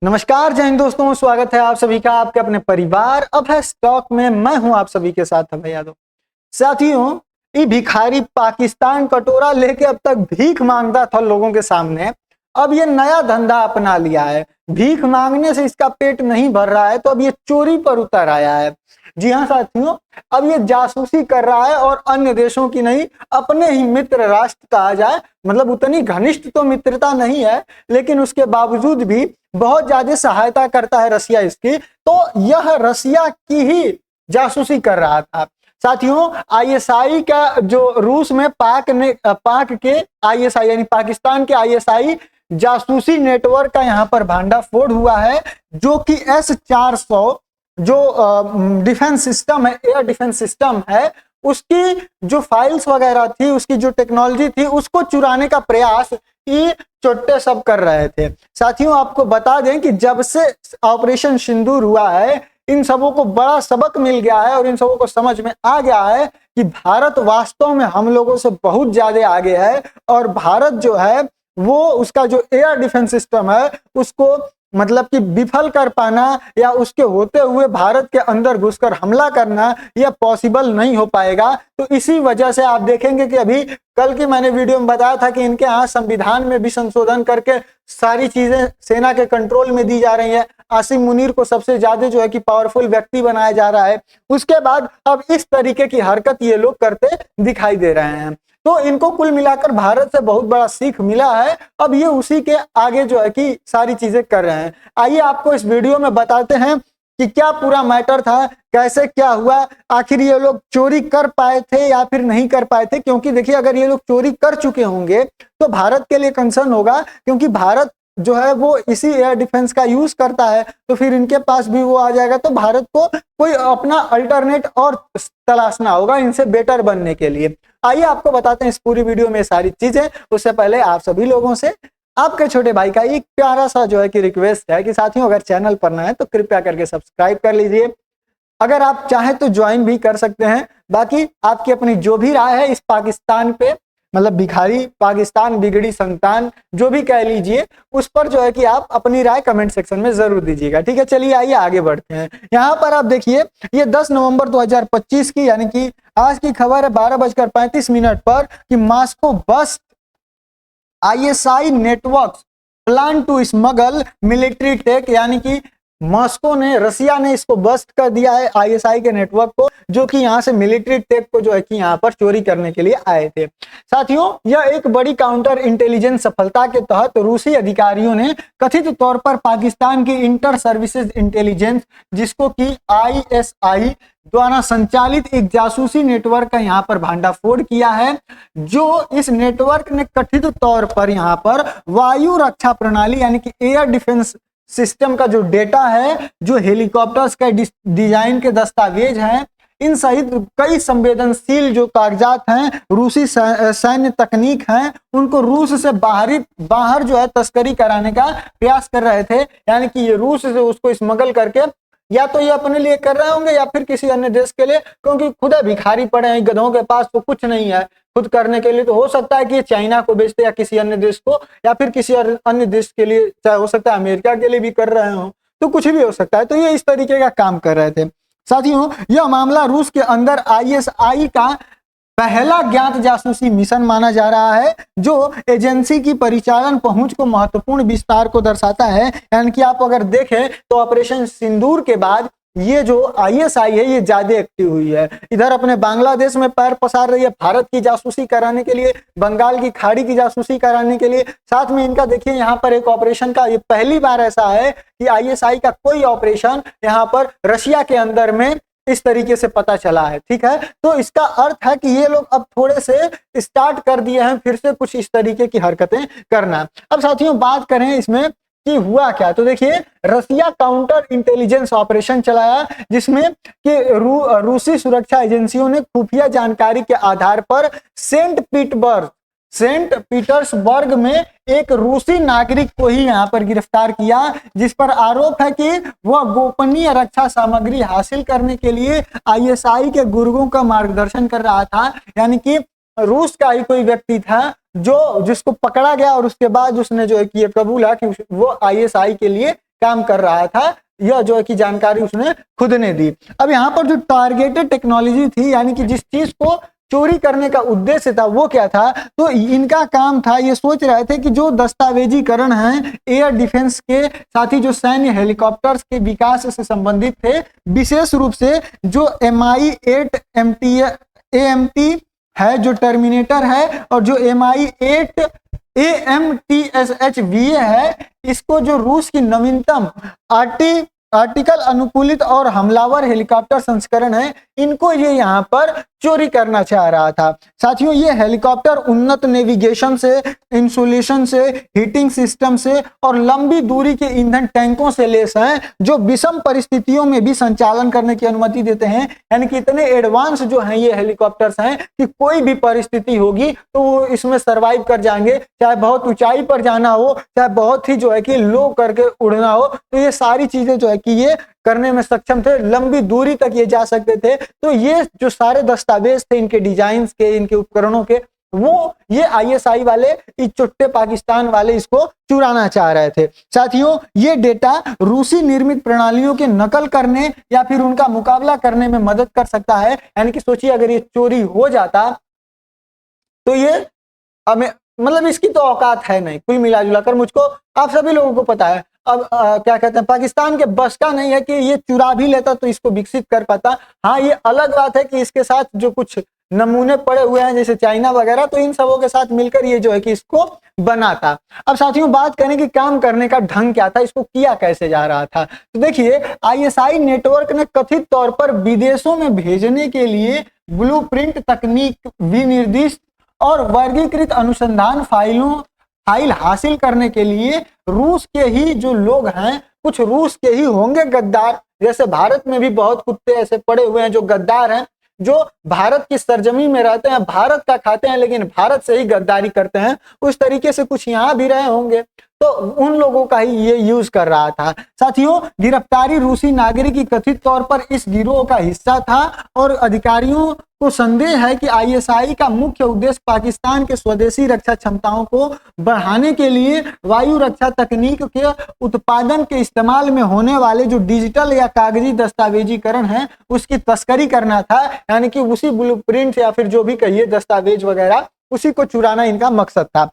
नमस्कार जय हिंद दोस्तों, स्वागत है आप सभी का आपके अपने परिवार अब है स्टॉक में। मैं हूं आप सभी के साथ अभय यादव। साथियों, ये भिखारी पाकिस्तान कटोरा लेके अब तक भीख मांगता था लोगों के सामने। अब ये नया धंधा अपना लिया है। भीख मांगने से इसका पेट नहीं भर रहा है तो अब ये चोरी पर उतर आया है। जी हाँ साथियों, अब ये जासूसी कर रहा है और अन्य देशों की नहीं, अपने ही मित्र राष्ट्र कहा जाए, मतलब उतनी घनिष्ठ तो मित्रता नहीं है लेकिन उसके बावजूद भी बहुत ज्यादा सहायता करता है रसिया इसकी। तो यह रसिया की ही जासूसी कर रहा था। साथियों, आईएसआई का जो रूस में पाक के आईएसआई यानी पाकिस्तान के आईएसआई जासूसी नेटवर्क का यहाँ पर भांडाफोड़ हुआ है, जो कि S-400 जो डिफेंस सिस्टम है, एयर डिफेंस सिस्टम है, उसकी जो फाइल्स वगैरह थी, उसकी जो टेक्नोलॉजी थी, उसको चुराने का प्रयास ये चोट्टे सब कर रहे थे। साथियों, आपको बता दें कि जब से ऑपरेशन सिंदूर हुआ है, इन सबों को बड़ा सबक मिल गया है और इन सबों को समझ में आ गया है कि भारत वास्तव में हम लोगों से बहुत ज्यादा आगे है और भारत जो है वो उसका जो एयर डिफेंस सिस्टम है उसको मतलब कि विफल कर पाना या उसके होते हुए भारत के अंदर घुसकर हमला करना यह पॉसिबल नहीं हो पाएगा। तो इसी वजह से आप देखेंगे कि अभी कल की मैंने वीडियो में बताया था कि इनके यहाँ संविधान में भी संशोधन करके सारी चीजें सेना के कंट्रोल में दी जा रही है। आसिम मुनीर को सबसे ज्यादा जो है कि पावरफुल व्यक्ति बनाया जा रहा है। उसके बाद अब इस तरीके की हरकत ये लोग करते दिखाई दे रहे हैं। तो इनको कुल मिलाकर भारत से बहुत बड़ा सीख मिला है। अब ये उसी के आगे जो है कि सारी चीजें कर रहे हैं। आइए आपको इस वीडियो में बताते हैं कि क्या पूरा मैटर था, कैसे क्या हुआ, आखिर ये लोग चोरी कर पाए थे या फिर नहीं कर पाए थे। क्योंकि देखिए, अगर ये लोग चोरी कर चुके होंगे तो भारत के लिए कंसर्न होगा, क्योंकि भारत जो है वो इसी एयर डिफेंस का यूज करता है, तो फिर इनके पास भी वो आ जाएगा। तो भारत को कोई अपना अल्टरनेट और तलाशना होगा इनसे बेटर बनने के लिए। आइए आपको बताते हैं इस पूरी वीडियो में सारी चीजें। उससे पहले आप सभी लोगों से आपके छोटे भाई का एक प्यारा सा जो है कि रिक्वेस्ट है कि साथियों, अगर चैनल पर नए हैं तो कृपया करके सब्सक्राइब कर लीजिए। अगर आप चाहें तो ज्वाइन भी कर सकते हैं। बाकी आपकी अपनी जो भी राय है इस पाकिस्तान पे, मतलब भिखारी पाकिस्तान बिगड़ी संतान जो भी कह लीजिए, उस पर जो है कि आप अपनी राय कमेंट सेक्शन में जरूर दीजिएगा। ठीक है, चलिए आइए आगे बढ़ते हैं। यहाँ पर आप देखिए, ये 10 नवंबर 2025 की यानी कि आज की खबर है 12:35 पर कि Moscow bust ISI network plan to smuggle military tech, यानी कि मॉस्को ने, रसिया ने इसको बस्ट कर दिया है आईएसआई के नेटवर्क को, जो कि यहां से मिलिट्री टेक को जो है कि यहां पर चोरी करने के लिए आए थे। साथियों, यह एक बड़ी काउंटर इंटेलिजेंस सफलता के तहत रूसी अधिकारियों ने कथित तौर पर पाकिस्तान की इंटर सर्विसेज इंटेलिजेंस, जिसको कि आईएसआई द्वारा संचालित एक जासूसी नेटवर्क का यहाँ पर भांडाफोड़ किया है। जो इस नेटवर्क ने कथित तौर पर यहाँ पर वायु रक्षा प्रणाली यानी कि एयर डिफेंस सिस्टम का जो डेटा है, जो हेलीकॉप्टर्स का डिजाइन के दस्तावेज हैं, इन सहित कई संवेदनशील जो कागजात हैं, रूसी सैन्य तकनीक हैं, उनको रूस से बाहर जो है तस्करी कराने का प्रयास कर रहे थे। यानी कि ये रूस से उसको स्मगल करके या तो ये अपने लिए कर रहे होंगे या फिर किसी अन्य देश के लिए, क्योंकि खुद भिखारी पड़े हैं, गधों के पास तो कुछ नहीं है खुद करने के लिए। तो हो सकता है कि ये चाइना को बेचते या किसी अन्य देश को या फिर किसी अन्य देश के लिए, चाहे हो सकता है अमेरिका के लिए भी कर रहे हो, तो कुछ भी हो सकता है। तो ये इस तरीके का काम कर रहे थे। साथियों, यह मामला रूस के अंदर आईएसआई का पहला ज्ञात जासूसी मिशन माना जा रहा है, जो एजेंसी की परिचालन पहुंच को महत्वपूर्ण विस्तार को दर्शाता है। यानी कि आप अगर देखें तो ऑपरेशन सिंदूर के बाद ये जो आईएसआई है ये ज्यादा एक्टिव हुई है। इधर अपने बांग्लादेश में पैर पसार रही है भारत की जासूसी कराने के लिए, बंगाल की खाड़ी की जासूसी कराने के लिए। साथ में इनका देखिए यहाँ पर एक ऑपरेशन का, ये पहली बार ऐसा है कि आईएसआई का कोई ऑपरेशन यहाँ पर रशिया के अंदर में इस तरीके से पता चला है। ठीक है, तो इसका अर्थ है कि ये लोग अब थोड़े से स्टार्ट कर दिए हैं फिर से कुछ इस तरीके की हरकतें करना। अब साथियों, बात करें इसमें कि हुआ क्या, तो देखिए, रसिया काउंटर इंटेलिजेंस ऑपरेशन चलाया, जिसमें कि रूसी सुरक्षा एजेंसियों ने खुफिया जानकारी के आधार पर सेंट पीटर्सबर्ग में एक रूसी नागरिक को ही यहाँ पर गिरफ्तार किया, जिस पर आरोप है कि वह गोपनीय रक्षा सामग्री हासिल करने के लिए आईएसआई के गुर्गों का मार्गदर्शन कर रहा था। यानी कि रूस का ही कोई व्यक्ति था जिसको पकड़ा गया और उसके बाद उसने जो है कि ये कबूला कि वो आईएसआई के लिए काम कर रहा था, यह जो है कि जानकारी उसने खुद ने दी। अब यहाँ पर जो टारगेटेड टेक्नोलॉजी थी, यानी कि जिस चीज को चोरी करने का उद्देश्य था वो क्या था, तो इनका काम था, ये सोच रहे थे कि जो दस्तावेजीकरण है एयर डिफेंस के, साथ ही जो सैन्य हेलीकॉप्टर्स के विकास से संबंधित थे, विशेष रूप से जो MI-8 AMT है, जो टर्मिनेटर है, और जो MI-8 AMTSHVA है, इसको जो रूस की नवीनतम आर्टिकल अनुकूलित और हमलावर हेलीकॉप्टर संस्करण है, इनको ये यहाँ पर चोरी करना चाह रहा था। साथियों, ये हेलीकॉप्टर उन्नत नेविगेशन से, इंसुलेशन से, हीटिंग सिस्टम से और लंबी दूरी के ईंधन टैंकों से लेस हैं, जो विषम परिस्थितियों में भी संचालन करने की अनुमति देते हैं। यानी कि इतने एडवांस जो हैं ये हेलीकॉप्टर्स हैं कि कोई भी परिस्थिति होगी तो वो इसमें सर्वाइव कर जाएंगे, चाहे बहुत ऊंचाई पर जाना हो, चाहे बहुत ही जो है कि लो करके उड़ना हो, तो ये सारी चीजें जो है कि ये करने में सक्षम थे, लंबी दूरी तक ये जा सकते थे। तो ये जो सारे दस्तावेज थे इनके डिजाइन के, इनके उपकरणों के, वो ये ISI वाले, इस चुट्टे पाकिस्तान वाले इसको चुराना चाह रहे थे। साथियों, ये डेटा रूसी निर्मित प्रणालियों के नकल करने या फिर उनका मुकाबला करने में मदद कर सकता है। यानी कि सोचिए, अगर ये चोरी हो जाता तो ये हमें, मतलब इसकी तो औकात है नहीं, कुल मिला जुला कर मुझको, आप सभी लोगों को पता है। अब क्या कहते हैं, पाकिस्तान के बस का नहीं है कि ये चुरा भी लेता तो इसको विकसित कर पाता। हाँ, ये अलग बात है कि इसके साथ जो कुछ नमूने पड़े हुए हैं जैसे चाइना वगैरह, तो इन सबों के साथ मिलकर ये जो है कि इसको बनाता। अब साथियों, बात करें कि काम करने का ढंग क्या था, इसको किया कैसे जा रहा था, तो देखिए ISI नेटवर्क ने कथित तौर पर विदेशों में भेजने के लिए ब्लूप्रिंट तकनीक, विनिर्दिष्ट और वर्गीकृत अनुसंधान फाइल हासिल करने के लिए रूस के ही जो लोग हैं, कुछ रूस के ही होंगे गद्दार, जैसे भारत में भी बहुत कुत्ते ऐसे पड़े हुए हैं जो गद्दार हैं, जो भारत की सरजमी में रहते हैं, भारत का खाते हैं, लेकिन भारत से ही गद्दारी करते हैं। उस तरीके से कुछ यहाँ भी रहे होंगे, तो उन लोगों का ही ये यूज कर रहा था। साथियों, गिरफ्तारी रूसी नागरिक की कथित तौर पर इस गिरोह का हिस्सा था और अधिकारियों को संदेह है कि ISI का मुख्य उद्देश्य पाकिस्तान के स्वदेशी रक्षा क्षमताओं को बढ़ाने के लिए वायु रक्षा तकनीक के उत्पादन के इस्तेमाल में होने वाले जो डिजिटल या कागजी दस्तावेजीकरण है उसकी तस्करी करना था। यानी कि उसी ब्लूप्रिंट या फिर जो भी कहिए दस्तावेज वगैरह, उसी को चुराना इनका मकसद था।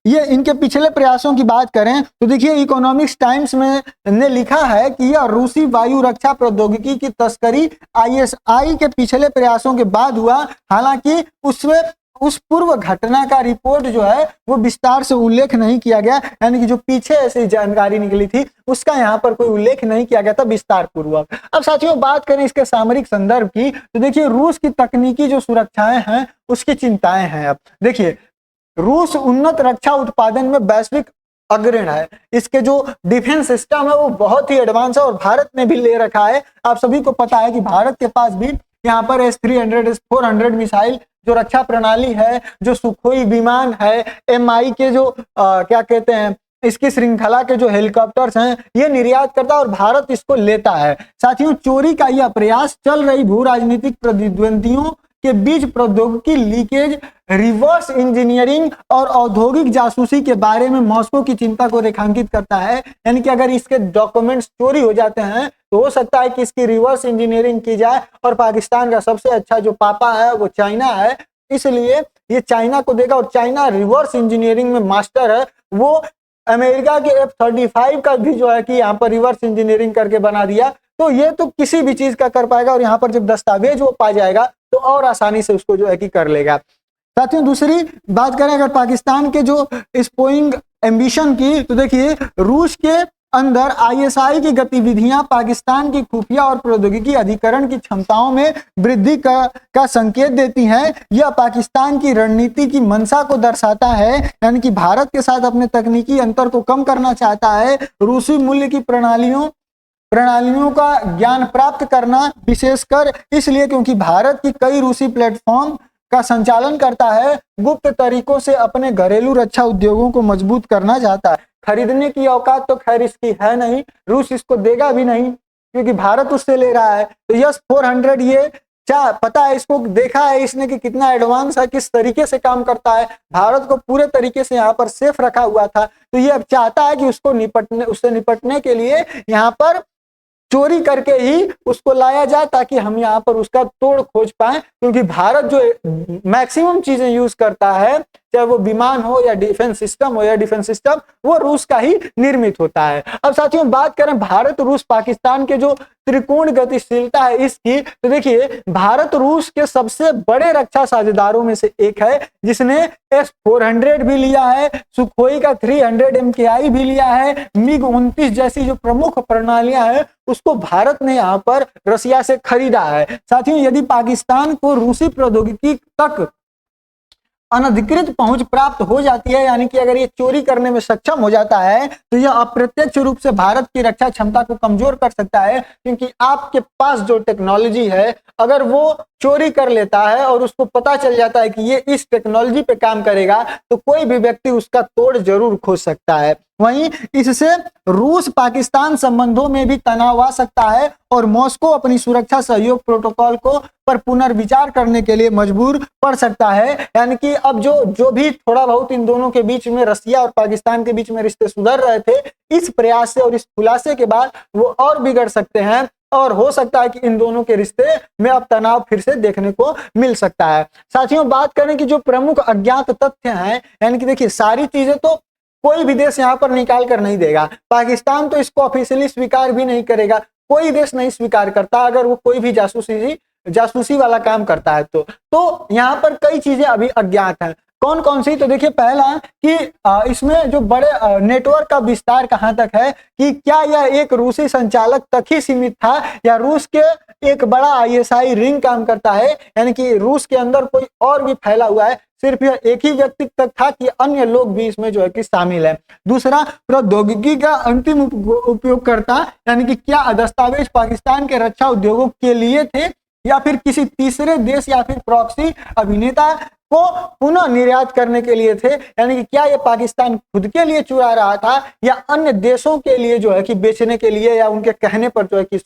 ये इनके पिछले प्रयासों की बात करें तो देखिए, इकोनॉमिक्स टाइम्स में ने लिखा है कि यह रूसी वायु रक्षा प्रौद्योगिकी की तस्करी ISI के पिछले प्रयासों के बाद हुआ। हालांकि उस पूर्व घटना का रिपोर्ट जो है वो विस्तार से उल्लेख नहीं किया गया। यानी कि जो पीछे ऐसी जानकारी निकली थी उसका यहाँ पर कोई उल्लेख नहीं किया गया था विस्तार पूर्वक। अब साथियों, बात करें इसके सामरिक संदर्भ की, तो देखिए रूस की तकनीकी जो सुरक्षाएं हैं उसकी चिंताएं हैं। अब देखिए, रूस उन्नत रक्षा उत्पादन में वैश्विक अग्रणी है, इसके जो डिफेंस सिस्टम है वो बहुत ही एडवांस है और भारत ने भी ले रखा है। आप सभी को पता है कि भारत के पास भी यहाँ पर S-300 S-400 मिसाइल जो रक्षा प्रणाली है, जो सुखोई विमान है, MI के जो क्या कहते हैं इसकी श्रृंखला के जो हेलीकॉप्टर्स हैं, ये निर्यात करता है और भारत इसको लेता है। साथियों, चोरी का यह प्रयास चल रही भू राजनीतिक प्रतिद्वंदियों के बीच प्रौद्योगिकी लीकेज, रिवर्स इंजीनियरिंग और औद्योगिक जासूसी के बारे में मॉस्को की चिंता को रेखांकित करता है। यानी कि अगर इसके डॉक्यूमेंट्स चोरी हो जाते हैं तो हो सकता है कि इसकी रिवर्स इंजीनियरिंग की जाए, और पाकिस्तान का सबसे अच्छा जो पापा है वो चाइना है, इसलिए ये चाइना को देगा, और चाइना रिवर्स इंजीनियरिंग में मास्टर है। वो अमेरिका के F-35 का भी जो है कि यहाँ पर रिवर्स इंजीनियरिंग करके बना दिया, तो ये तो किसी भी चीज का कर पाएगा, और यहाँ पर जब दस्तावेज वो पा जाएगा तो और आसानी से उसको जो है कि कर लेगा। साथियों, दूसरी बात करें अगर पाकिस्तान के जो स्पोइंग एम्बिशन की, तो देखिए रूस के अंदर ISI की गतिविधियां पाकिस्तान की खुफिया और प्रौद्योगिकी अधिकरण की क्षमताओं में वृद्धि का संकेत देती हैं। यह पाकिस्तान की रणनीति की मंशा को दर्शाता है, यानी कि भारत के साथ अपने तकनीकी अंतर को कम करना चाहता है। रूसी मूल्य की प्रणालियों का ज्ञान प्राप्त करना, विशेषकर इसलिए क्योंकि भारत की कई रूसी प्लेटफॉर्म का संचालन करता है, गुप्त तरीकों से अपने घरेलू रक्षा उद्योगों को मजबूत करना चाहता है। खरीदने की औकात तो खैर इसकी है नहीं, रूस इसको देगा भी नहीं क्योंकि भारत उससे ले रहा है। तो S-400 ये पता है इसको, देखा है इसने कि कितना एडवांस है, किस तरीके से काम करता है, भारत को पूरे तरीके से यहाँ पर सेफ रखा हुआ था। तो ये अब चाहता है कि उससे निपटने के लिए यहाँ पर चोरी करके ही उसको लाया जाए, ताकि हम यहाँ पर उसका तोड़ खोज पाए। क्योंकि भारत जो मैक्सिमम चीजें यूज करता है, चाहे वो विमान हो या डिफेंस सिस्टम हो, या डिफेंस सिस्टम वो रूस का ही निर्मित होता है। अब साथियों बात करें भारत रूस पाकिस्तान के जो त्रिकोण गतिशीलता है इसकी, तो देखिए भारत रूस के सबसे बड़े रक्षा साझेदारों में से एक है, जिसने S-400 भी लिया है, सुखोई का 300 MKI भी लिया है, MiG-29 जैसी जो प्रमुख प्रणालियां हैं उसको भारत ने यहाँ पर रसिया से खरीदा है। साथियों यदि पाकिस्तान को रूसी प्रौद्योगिकी तक अनधिकृत पहुंच प्राप्त हो जाती है, यानी कि अगर ये चोरी करने में सक्षम हो जाता है, तो यह अप्रत्यक्ष रूप से भारत की रक्षा क्षमता को कमजोर कर सकता है। क्योंकि आपके पास जो टेक्नोलॉजी है, अगर वो चोरी कर लेता है और उसको पता चल जाता है कि ये इस टेक्नोलॉजी पे काम करेगा, तो कोई भी व्यक्ति उसका तोड़ जरूर खोज सकता है। वहीं इससे रूस पाकिस्तान संबंधों में भी तनाव आ सकता है और मॉस्को अपनी सुरक्षा सहयोग प्रोटोकॉल को पर पुनर्विचार करने के लिए मजबूर पड़ सकता है। यानी कि अब जो भी थोड़ा बहुत इन दोनों के बीच में, रसिया और पाकिस्तान के बीच में रिश्ते सुधर रहे थे, इस प्रयास से और इस खुलासे के बाद वो और बिगड़ सकते हैं, और हो सकता है कि इन दोनों के रिश्ते में अब तनाव फिर से देखने को मिल सकता है। साथियों बात करें कि जो प्रमुख अज्ञात तथ्य हैं, यानी कि देखिए सारी चीजें तो कोई भी देश यहाँ पर निकाल कर नहीं देगा, पाकिस्तान तो इसको ऑफिशियली स्वीकार भी नहीं करेगा, कोई देश नहीं स्वीकार करता अगर वो कोई भी जासूसी वाला काम करता है। तो यहाँ पर कई चीजें अभी अज्ञात हैं। कौन कौन सी? तो देखिए पहला कि इसमें जो बड़े नेटवर्क का विस्तार कहां तक है, कि क्या यह एक रूसी संचालक तक ही सीमित था, या रूस के एक बड़ा ISI रिंग काम करता है, यानी कि रूस के अंदर कोई और भी फैला हुआ है, सिर्फ यह एक ही व्यक्ति तक था कि अन्य लोग भी इसमें जो है कि शामिल है। दूसरा, प्रौद्योगिकी का अंतिम उपयोगकर्ता, यानी कि क्या दस्तावेज पाकिस्तान के रक्षा उद्योगों के लिए थे, या फिर किसी तीसरे देश या फिर प्रॉक्सी अभिनेता को पुनः निर्यात करने के लिए थे, यानी कि क्या ये पाकिस्तान खुद के लिए चुरा रहा था या अन्य देशों के लिए जो है कि बेचने के लिए, या उनके कहने पर जो है कि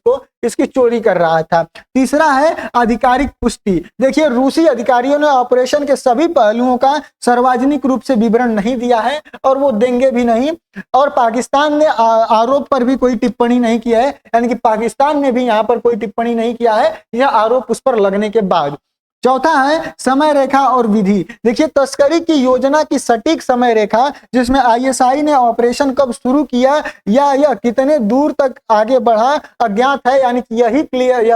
इसकी चोरी कर रहा था। तीसरा है आधिकारिक पुष्टि। देखिए रूसी अधिकारियों ने ऑपरेशन के सभी पहलुओं का सार्वजनिक रूप से विवरण नहीं दिया है और वो देंगे भी नहीं, और पाकिस्तान ने आरोप पर भी कोई टिप्पणी नहीं किया है, यानी कि पाकिस्तान ने भी यहाँ पर कोई टिप्पणी नहीं किया है यह आरोप उस पर लगने के बाद। चौथा है समय रेखा और विधि। देखिए तस्करी की योजना की सटीक समय रेखा, जिसमें ISI ने ऑपरेशन कब शुरू किया या यह कितने दूर तक आगे बढ़ा, अज्ञात है। यानी कि यह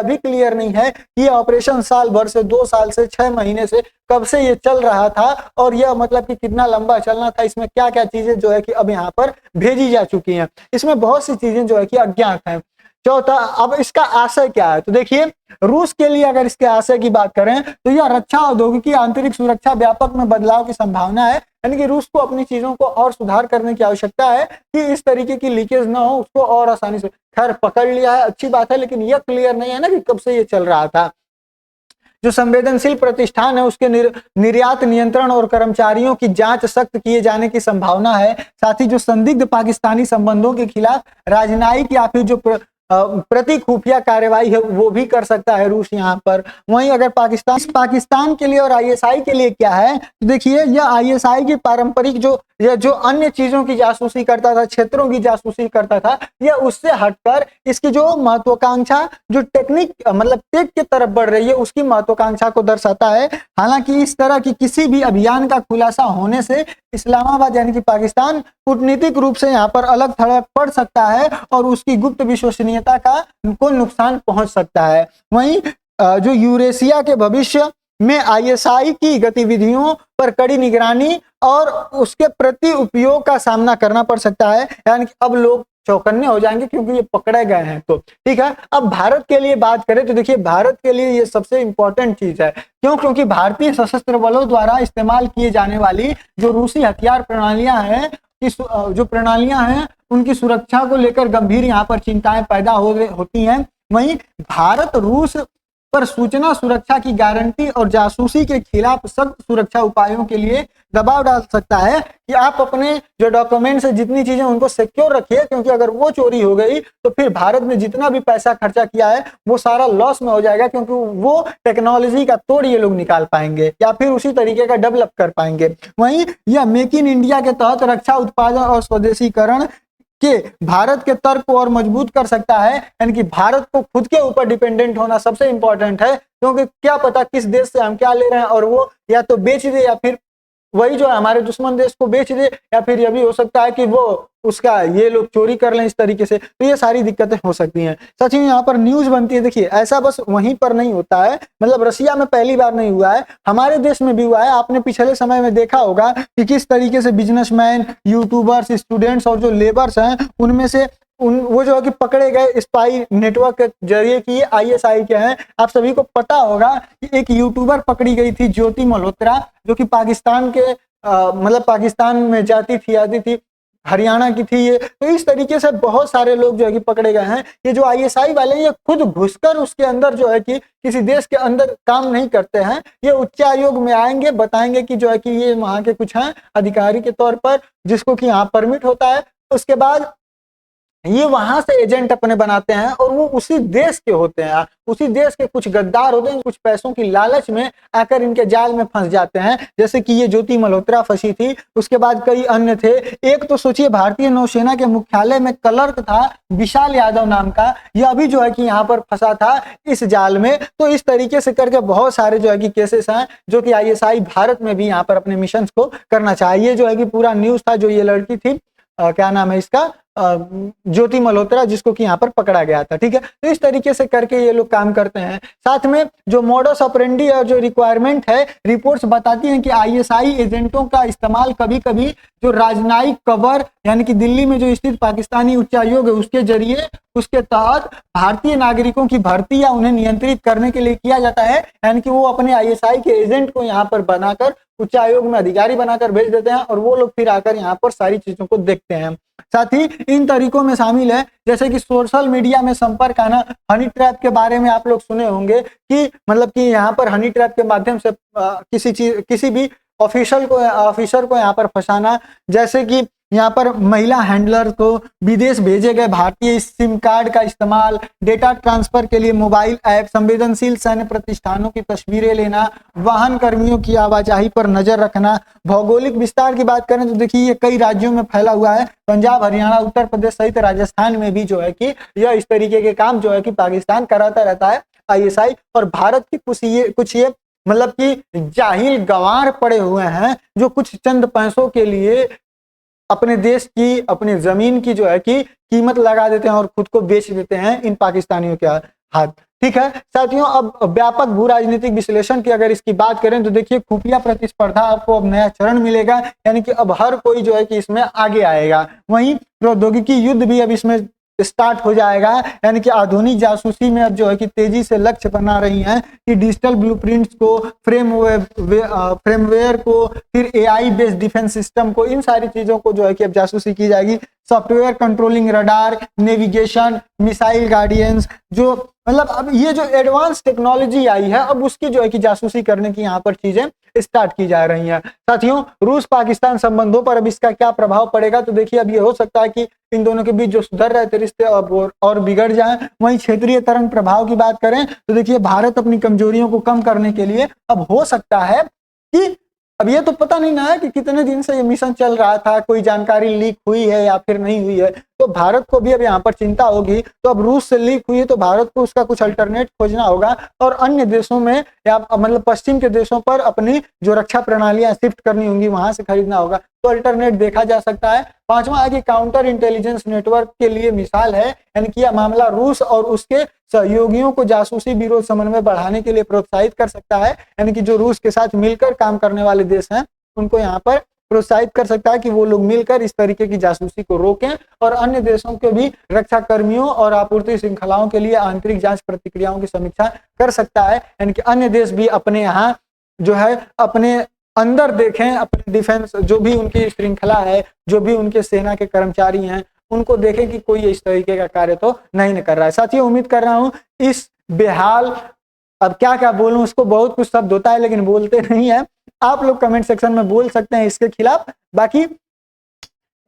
भी क्लियर नहीं है कि यह ऑपरेशन साल भर से, 2 साल से, 6 महीने से कब से ये चल रहा था, और यह मतलब कि कितना लंबा चलना था, इसमें क्या क्या चीजें जो है कि अब यहाँ पर भेजी जा चुकी हैं, इसमें बहुत सी चीजें जो है कि अज्ञात हैं। चौथा, अब इसका आशय क्या है? तो देखिए रूस के लिए अगर इसके आशय की बात करें तो यह रक्षा औद्योगिकी आंतरिक सुरक्षा व्यापक में बदलाव की संभावना है, यानी कि रूस को अपनी चीजों को और सुधार करने की आवश्यकता है कि इस तरीके की लीकेज ना हो, उसको और आसानी से, खैर पकड़ लिया है अच्छी बात है, लेकिन यह क्लियर नहीं है ना कि कब से ये चल रहा था। जो संवेदनशील प्रतिष्ठान है उसके निर्यात नियंत्रण और कर्मचारियों की जांच सख्त किए जाने की संभावना है। साथ ही जो संदिग्ध पाकिस्तानी संबंधों के खिलाफ राजनयिक या फिर जो प्रति खुफिया कार्रवाई है वो भी कर सकता है रूस यहाँ पर। वहीं अगर पाकिस्तान के लिए और ISI के लिए क्या है, तो देखिए यह ISI की पारंपरिक जो अन्य चीजों की जासूसी करता था, क्षेत्रों की जासूसी करता था, यह उससे हटकर इसकी जो महत्वाकांक्षा जो टेक्निक मतलब टेक की तरफ बढ़ रही है उसकी महत्वाकांक्षा को दर्शाता है। हालांकि इस तरह की किसी भी अभियान का खुलासा होने से इस्लामाबाद यानी कि पाकिस्तान कूटनीतिक रूप से यहाँ पर अलग थलग पड़ सकता है और उसकी गुप्त विश्वसनीयता को नुकसान पहुंच सकता है। वहीं जो यूरेशिया के भविष्य में ISI की गतिविधियों पर कड़ी निगरानी और उसके प्रति उपयोग का सामना करना पड़ सकता है, यानी कि अब लोग चौकन्ने हो जाएंगे क्योंकि ये पकड़े गए हैं। तो ठीक है, अब भारत के लिए बात करें तो देखिए भारत के लिए ये सबसे इंपॉर्टेंट चीज है। क्यों? क्योंकि भारतीय सशस्त्र बलों द्वारा इस्तेमाल किए जाने वाली जो रूसी हथियार प्रणालियां हैं, जो प्रणालियां हैं उनकी सुरक्षा को लेकर गंभीर यहाँ पर चिंताएं पैदा होती हैं। वहीं भारत रूस पर सूचना सुरक्षा की गारंटी और जासूसी के खिलाफ सख्त सुरक्षा उपायों के लिए दबाव डाल सकता है कि आप अपने जो डॉक्यूमेंट्स है, जितनी चीजें उनको सिक्योर रखिए, क्योंकि अगर वो चोरी हो गई तो फिर भारत में जितना भी पैसा खर्चा किया है वो सारा लॉस में हो जाएगा, क्योंकि वो टेक्नोलॉजी का तोड़ ये लोग निकाल पाएंगे या फिर उसी तरीके का डेवलप कर पाएंगे। वहीं यह मेक इन इंडिया के तहत रक्षा उत्पादन और स्वदेशीकरण के भारत के तर्क को और मजबूत कर सकता है। यानी कि भारत को खुद के ऊपर डिपेंडेंट होना सबसे इंपॉर्टेंट है, क्योंकि क्या पता किस देश से हम क्या ले रहे हैं और वो या तो बेच दे या फिर वही जो है हमारे दुश्मन देश को बेच दे, या फिर यह भी हो सकता है कि वो उसका ये लोग चोरी कर लें इस तरीके से। तो ये सारी दिक्कतें हो सकती हैं। सच में यहाँ पर न्यूज बनती है। देखिए ऐसा बस वहीं पर नहीं होता है, मतलब रसिया में पहली बार नहीं हुआ है, हमारे देश में भी हुआ है। आपने पिछले समय में देखा होगा कि किस तरीके से बिजनेसमैन, यूट्यूबर्स, स्टूडेंट्स और जो लेबर्स हैं उनमें से वो जो है कि पकड़े गए स्पाई नेटवर्क के जरिए कि ये ISI के हैं। आप सभी को पता होगा कि एक यूट्यूबर पकड़ी गई थी, ज्योति मल्होत्रा, जो कि पाकिस्तान के मतलब पाकिस्तान में जाती थी, आती थी, हरियाणा की थी ये। तो इस तरीके से बहुत सारे लोग जो है कि पकड़े गए हैं। ये जो ISI वाले ये खुद घुसकर उसके अंदर जो है कि किसी देश के अंदर काम नहीं करते हैं, ये उच्चायोग में आएंगे, बताएंगे कि जो है कि ये वहां के कुछ हैं अधिकारी के तौर पर, जिसको कि यहाँ परमिट होता है। उसके बाद ये वहां से एजेंट अपने बनाते हैं और वो उसी देश के होते हैं, उसी देश के कुछ गद्दार होते हैं, कुछ पैसों की लालच में आकर इनके जाल में फंस जाते हैं। जैसे कि ये ज्योति मल्होत्रा फंसी थी, उसके बाद कई अन्य थे। एक तो सोचिए भारतीय नौसेना के मुख्यालय में क्लर्क था विशाल यादव नाम का, यह अभी जो है कि यहाँ पर फंसा था इस जाल में। तो इस तरीके से करके बहुत सारे जो है कि केसेस हैं जो कि ISI भारत में भी यहाँ पर अपने मिशन को करना चाहिए। जो है कि पूरा न्यूज था, जो ये लड़की थी क्या नाम है इसका, ज्योति मल्होत्रा, जिसको कि यहाँ पर पकड़ा गया था। ठीक है, तो इस तरीके से करके ये लोग काम करते हैं। साथ में जो मॉडस ऑपरेंडी और जो रिक्वायरमेंट है, रिपोर्ट्स बताती हैं कि ISI एजेंटों का इस्तेमाल कभी कभी जो राजनयिक कवर यानी कि दिल्ली में जो स्थित पाकिस्तानी उच्चायोग है उसके जरिए, उसके तहत भारतीय नागरिकों की भर्ती या उन्हें नियंत्रित करने के लिए किया जाता है। यानी कि वो अपने ISI के एजेंट को यहाँ पर बनाकर उच्चायोग में अधिकारी बनाकर भेज देते हैं और वो लोग फिर आकर यहाँ पर सारी चीजों को देखते हैं। साथ ही इन तरीकों में शामिल है जैसे कि सोशल मीडिया में संपर्क आना। हनी ट्रैप के बारे में आप लोग सुने होंगे कि मतलब कि यहाँ पर हनी ट्रैप के माध्यम से किसी भी ऑफिसर को यहाँ पर फंसाना, जैसे कि यहाँ पर महिला हैंडलर को विदेश भेजे गए भारतीय सिम कार्ड का इस्तेमाल, डेटा ट्रांसफर के लिए मोबाइल ऐप, संवेदनशील सैन्य प्रतिष्ठानों की तस्वीरें लेना, वाहन कर्मियों की आवाजाही पर नजर रखना। भौगोलिक विस्तार की बात करें तो देखिए ये कई राज्यों में फैला हुआ है, पंजाब, हरियाणा, उत्तर प्रदेश सहित राजस्थान में भी जो है कि यह इस तरीके के काम जो है कि पाकिस्तान कराता रहता है ISI। और भारत की कुछ ये मतलब कि जाहिल गंवार पड़े हुए हैं जो कुछ चंद पैसों के लिए अपने देश की, अपनी जमीन की जो है कि कीमत लगा देते हैं और खुद को बेच देते हैं इन पाकिस्तानियों के हाथ। ठीक है साथियों, अब व्यापक भू राजनीतिक विश्लेषण की अगर इसकी बात करें तो देखिए खुफिया प्रतिस्पर्धा आपको अब नया चरण मिलेगा, यानी कि अब हर कोई जो है कि इसमें आगे आएगा। वहीं प्रौद्योगिकी युद्ध भी अब इसमें स्टार्ट हो जाएगा, यानी कि आधुनिक जासूसी में अब जो है कि तेजी से लक्ष्य बना रही हैं कि डिजिटल ब्लूप्रिंट्स को, फ्रेमवेयर को, फिर AI बेस्ड डिफेंस सिस्टम को, इन सारी चीजों को जो है कि अब जासूसी की जाएगी। Software controlling radar, navigation, missile guardians, जो मतलब अब ये जो एडवांस टेक्नोलॉजी आई है अब उसकी जो है कि जासूसी करने की यहाँ पर चीजें स्टार्ट की जा रही हैं। साथियों, रूस पाकिस्तान संबंधों पर अब इसका क्या प्रभाव पड़ेगा तो देखिए अब ये हो सकता है कि इन दोनों के बीच जो सुधर रहे थे रिश्ते अब और बिगड़ जाएं। वहीं क्षेत्रीय तरंग प्रभाव की बात करें तो देखिए भारत अपनी कमजोरियों को कम करने के लिए अब हो सकता है कि अब ये तो पता नहीं ना है कि कितने दिन से ये मिशन चल रहा था, कोई जानकारी लीक हुई है या फिर नहीं हुई है, तो भारत को भी अब यहाँ पर चिंता होगी। तो अब रूस से लीक हुई है तो भारत को उसका कुछ अल्टरनेट खोजना होगा और अन्य देशों में या मतलब पश्चिम के देशों पर अपनी जो रक्षा प्रणालियां शिफ्ट करनी होंगी, वहां से खरीदना होगा, तो अल्टरनेट देखा जा सकता है। पांचवा है कि काउंटर इंटेलिजेंस नेटवर्क के लिए मिसाल है, यानी कि यह मामला रूस और उसके सहयोगियों को जासूसी विरोध समन्वय बढ़ाने के लिए प्रोत्साहित कर सकता है, यानी कि जो रूस के साथ मिलकर काम करने वाले देश हैं उनको यहाँ पर प्रोत्साहित कर सकता है कि वो लोग मिलकर इस तरीके की जासूसी को रोकें और अन्य देशों के भी रक्षा कर्मियों और आपूर्ति श्रृंखलाओं के लिए आंतरिक जांच प्रतिक्रियाओं की समीक्षा कर सकता है, यानी कि अन्य देश भी अपने यहाँ जो है अपने अंदर देखें, अपने डिफेंस जो भी उनकी श्रृंखला है, जो भी उनके सेना के कर्मचारी हैं, उनको देखें कि कोई इस तरीके का कार्य तो नहीं कर रहा है। साथियों, उम्मीद कर रहा हूं इस बेहाल अब क्या क्या बोलूं, उसको बहुत कुछ शब्द होता है लेकिन बोलते नहीं है। आप लोग कमेंट सेक्शन में बोल सकते हैं इसके खिलाफ। बाकी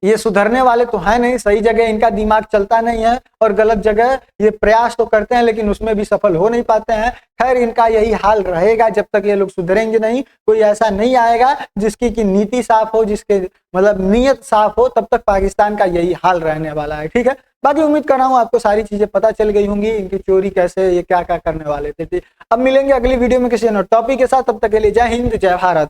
ये सुधरने वाले तो है नहीं, सही जगह इनका दिमाग चलता नहीं है और गलत जगह ये प्रयास तो करते हैं लेकिन उसमें भी सफल हो नहीं पाते हैं। खैर इनका यही हाल रहेगा जब तक ये लोग सुधरेंगे नहीं। कोई ऐसा नहीं आएगा जिसकी की नीति साफ हो, जिसके मतलब नीयत साफ हो, तब तक पाकिस्तान का यही हाल रहने वाला है। ठीक है, बाकी उम्मीद कर रहा हूँ आपको सारी चीजें पता चल गई होंगी, इनकी चोरी कैसे, ये क्या क्या करने वाले थे। अब मिलेंगे अगली वीडियो में किसी और टॉपिक के साथ, तब तक के लिए जय हिंद जय भारत।